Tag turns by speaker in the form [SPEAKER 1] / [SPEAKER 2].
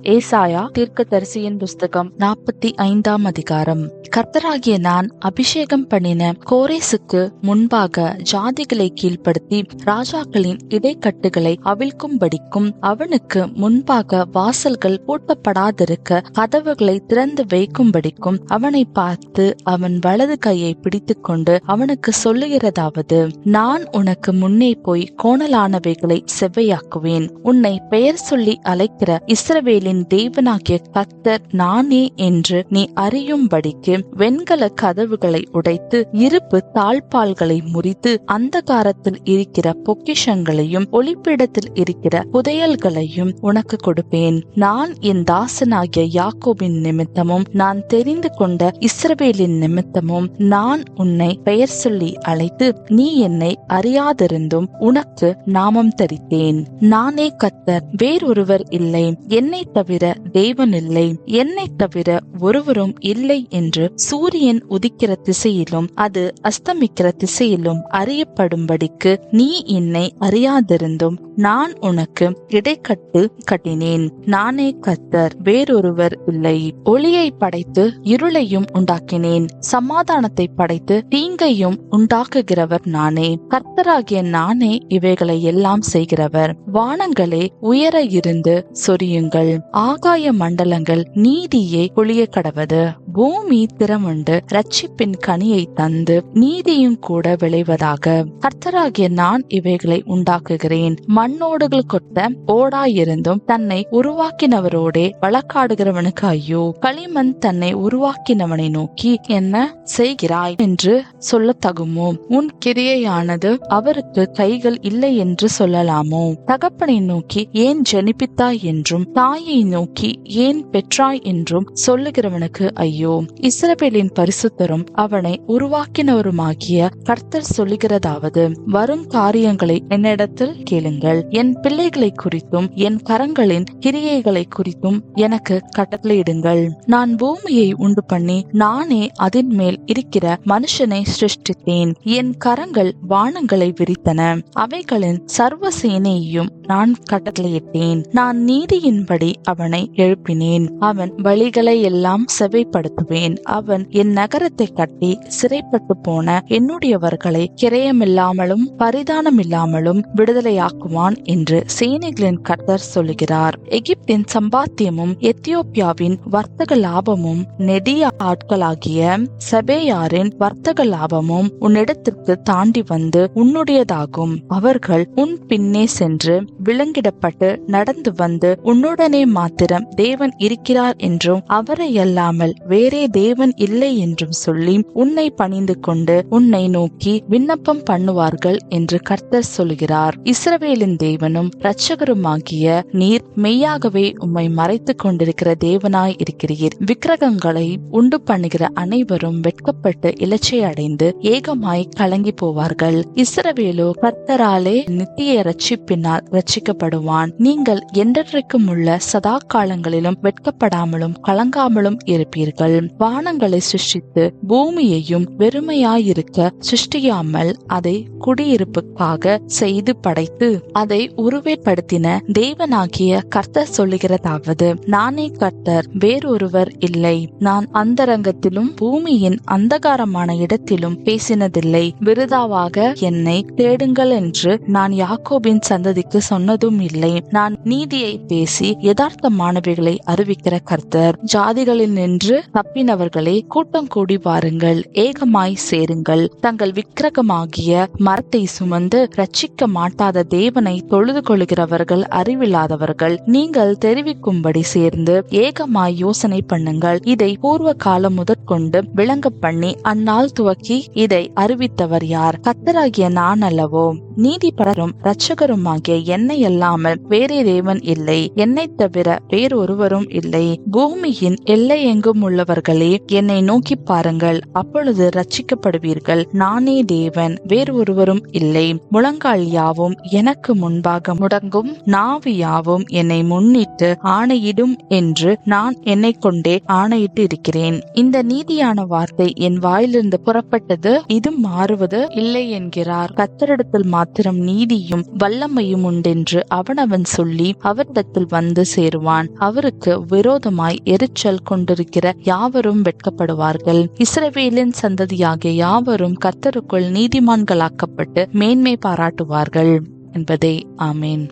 [SPEAKER 1] ஏசாயா தீர்க்கதரிசியின் புஸ்தகம் 45ஆம் அதிகாரம். கர்த்தராகிய நான் அபிஷேகம் பண்ணின கோரேசுக்கு முன்பாக ஜாதிகளை கீழ்ப்படுத்தி ராஜாக்களின் இடைக்கட்டுகளை அவிழ்க்கும்படிக்கும் அவனுக்கு முன்பாக வாசல்கள் பூட்டப்படாதிருக்க கதவுகளை திறந்து வைக்கும்படிக்கும் அவனை பார்த்து அவன் வலது கையை பிடித்துக் கொண்டு அவனுக்கு சொல்லுகிறதாவது, நான் உனக்கு முன்னே போய் கோணலானவைகளை செவ்வையாக்குவேன். உன்னை பெயர் சொல்லி அழைக்கிற இஸ்ரவேலின் தேவனாகிய கர்த்தர் நானே என்று நீ அறியும்படிக்கு வெண்கல கதவுகளை உடைத்து இருப்பு தாழ்பால்களை முறித்து அந்தகாரத்தில் இருக்கிற பொக்கிஷங்களையும் ஒளிப்பிடத்தில் இருக்கிற புதையல்களையும் உனக்கு கொடுப்பேன். நான் என் தாசனாகிய யாக்கோபின் நிமித்தமும் நான் தெரிந்து கொண்ட இஸ்ரவேலின் நிமித்தமும் நான் உன்னை பெயர் சொல்லி அழைத்து நீ என்னை அறியாதிருந்தும் உனக்கு நாமம் தரித்தேன். நானே கர்த்தர், வேறொருவர் இல்லை. என்னை தவிர தேவன் இல்லை. என்னை தவிர ஒருவரும் இல்லை என்று சூரியன் உதிக்கிற திசையிலும் அது அஸ்தமிக்கிற திசையிலும் அறியப்படும்படிக்கு நீ என்னை அறியாதிருந்தும் நான் உனக்கு இடைக்கட்டு கட்டினேன். நானே கர்த்தர், வேறொருவர் இல்லை. ஒளியை படைத்து இருளையும் உண்டாக்கினேன். சமாதானத்தை படைத்து தீங்கையும் உண்டாக்குகிறவர் நானே. கர்த்தராகிய நானே இவைகளை எல்லாம் செய்கிறவர். வானங்களே உயர இருந்து சொரியுங்கள். ஆகாய மண்டலங்கள் நீதியை பொழிய கடவது. பூமி திறமுண்டு ரட்சிப்பின் கனியை தந்து நீதியும் கூட விளைவதாக. கர்த்தராகிய நான் இவைகளை உண்டாக்குகிறேன். மண்ணோடுகள் கொட்ட ஓடாயிருந்தும் தன்னை உருவாக்கினவரோடே வழக்காடுகிறவனுக்கு ஐயோ. களிமண் தன்னை உருவாக்கினவனை நோக்கி என்ன செய்கிறாய் என்று சொல்ல தகுமோ? உன் கிரியையானது அவருக்கு கைகள் இல்லை என்று சொல்லலாமோ? தகப்பனை நோக்கி ஏன் ஜெனிப்பித்தாய் என்றும் தாயை நோக்கி ஏன் பெற்றாய் என்றும் சொல்லுகிறவனுக்கு ஐயோ. இஸ்ரவேலின் பரிசுத்தரும் அவனை உருவாக்கினவருமாகிய கர்த்தர் சொல்லுகிறதாவது, வரும் காரியங்களை என்னிடத்தில் கேளுங்கள். என் பிள்ளைகளை குறித்தும் என் கரங்களின் கிரியைகளை குறித்தும் எனக்கு கட்டளையிடுங்கள். நான் பூமியை உண்டு பண்ணி நானே அதன் மேல் இருக்கிற மனுஷனை சிருஷ்டித்தேன். என் கரங்கள் வானங்களை விரித்தன. அவைகளின் சர்வ சேனையையும் நான் கட்டளையிட்டேன். நான் நீதியின்படி அவனை எழுப்பினேன். அவன் வழிகளை எல்லாம் செவைப்படுத்துவேன். அவன் என் நகரத்தை கட்டி சிறைப்பட்டு போன என்னுடையவர்களை கிரயமில்லாமலும் பரிதானமில்லாமலும் விடுதலையாக்குவான் என்று சேனைகளின் கர்த்தர் சொல்லுகிறார். எகிப்தின் சம்பாத்தியமும் எத்தியோப்பியாவின் வர்த்தக லாபமும் நெடிய ஆட்களாகிய சபேயாரின் வர்த்தக லாபமும் உன்னிடத்திற்கு தாண்டி வந்து உன்னுடையதாகும். அவர்கள் உன் பின்னே சென்று விலங்கிடப்பட்டு நடந்து வந்து உன்னுடனே மாத்திரம் தேவன் இருக்கிறார் என்றும் அவரை அல்லாமல் வேறே தேவன் இல்லை என்றும் சொல்லி உன்னை பணிந்து கொண்டு உன்னை நோக்கி விண்ணப்பம் பண்ணுவார்கள் என்று கர்த்தர் சொல்கிறார். இஸ்ரவேலின் தேவனும் இரட்சகருமாகிய நீர் மெய்யாகவே உம்மை மறைத்துக் கொண்டிருக்கிற தேவனாய் இருக்கிறீர். விக்கிரகங்களை உண்டு பண்ணுகிற அனைவரும் வெட்கப்பட்டு இலச்சை அடைந்து ஏகமாய் கலங்கி போவார்கள். இஸ்ரவேலோ கர்த்தராலே நித்திய இரட்சிப்பினால் இரட்சிக்கப்படுவான். நீங்கள் என்றென்றைக்கும் உள்ள சதா காலங்களிலும் வெட்கப்படாமலும் கலங்காமலும் இருப்பீர்கள். வானங்களை சிருஷ்டித்து பூமியையும் வெறுமையாயிருக்க சிருஷ்டியாமல் அதை குடியிருப்புக்காக செய்து படைத்து அதை உருவேற்படுத்தின தேவனாகிய கர்த்தர் சொல்லுகிறதாவது, நானே கர்த்தர், வேறொருவர் இல்லை. நான் அந்தரங்கத்திலும் பூமியின் அந்தகாரமான இடத்திலும் பேசினதில்லை. விருதாவாக என்னை தேடுங்கள் என்று நான் யாக்கோபின் சந்ததிக்கு சொன்னதும் இல்லை. நான் நீதியை பேசி யதார்த்தமானவைகளை அறிவிக்கிற கர்த்தர். ஜாதிகளில் நின்று தப்பினவர்களே கூட்டம் கூடி வாருங்கள், ஏகமாய் சேருங்கள். தங்கள் விக்கிரகமாகிய மரத்தை சுமந்து ரட்சிக்க மாட்டாத தேவனை தொழுது கொள்கிறவர்கள் அறிவில்லாதவர்கள். நீங்கள் தெரிவிக்கும்படி சேர்ந்து ஏகமாய் யோசனை பண்ணுங்கள். இதை பூர்வ காலம் முதற்கொண்டு விளங்க பண்ணி அந்நாள் துவக்கி இதை அறிவித்தவர் யார்? கர்த்தராகிய நான் அல்லவோ? நீதிபரரும் இரட்சகருமாகிய என்னை அல்லாமல் வேறே தேவன் இல்லை. என்னை தவிர வேறொருவரும் இல்லை. பூமியின் எல்லை எங்கும் உள்ளவர்களே என்னை நோக்கி பாருங்கள், அப்பொழுது ரட்சிக்கப்படுவீர்கள். நானே தேவன், வேறு ஒருவரும் இல்லை. முழங்கால் யாவும் எனக்கு முன்பாக முடங்கும், நாவு யாவும் என்னை முன்னிட்டு ஆணையிடும் என்று நான் என்னை கொண்டே ஆணையிட்டு இருக்கிறேன். இந்த நீதியான வார்த்தை என் வாயிலிருந்து புறப்பட்டது, இது மாறுவது இல்லை என்கிறார். கர்த்தரிடத்தில் மாத்திரம் நீதியும் வல்லமையும் உண்டென்று அவனவன் சொல்லி அவரிடத்தில் வந்து சேருவான். அவருக்கு விரோதமாய் எரிச்சல் கொண்டிருக்கிற யாவரும் வெட்கப்படுவார்கள். இஸ்ரவேலின் சந்ததியாகிய யாவரும் கர்த்தருக்குள் நீதிமான்களாக்கப்பட்டு மேன்மை பாராட்டுவார்கள் என்பதே. ஆமேன்.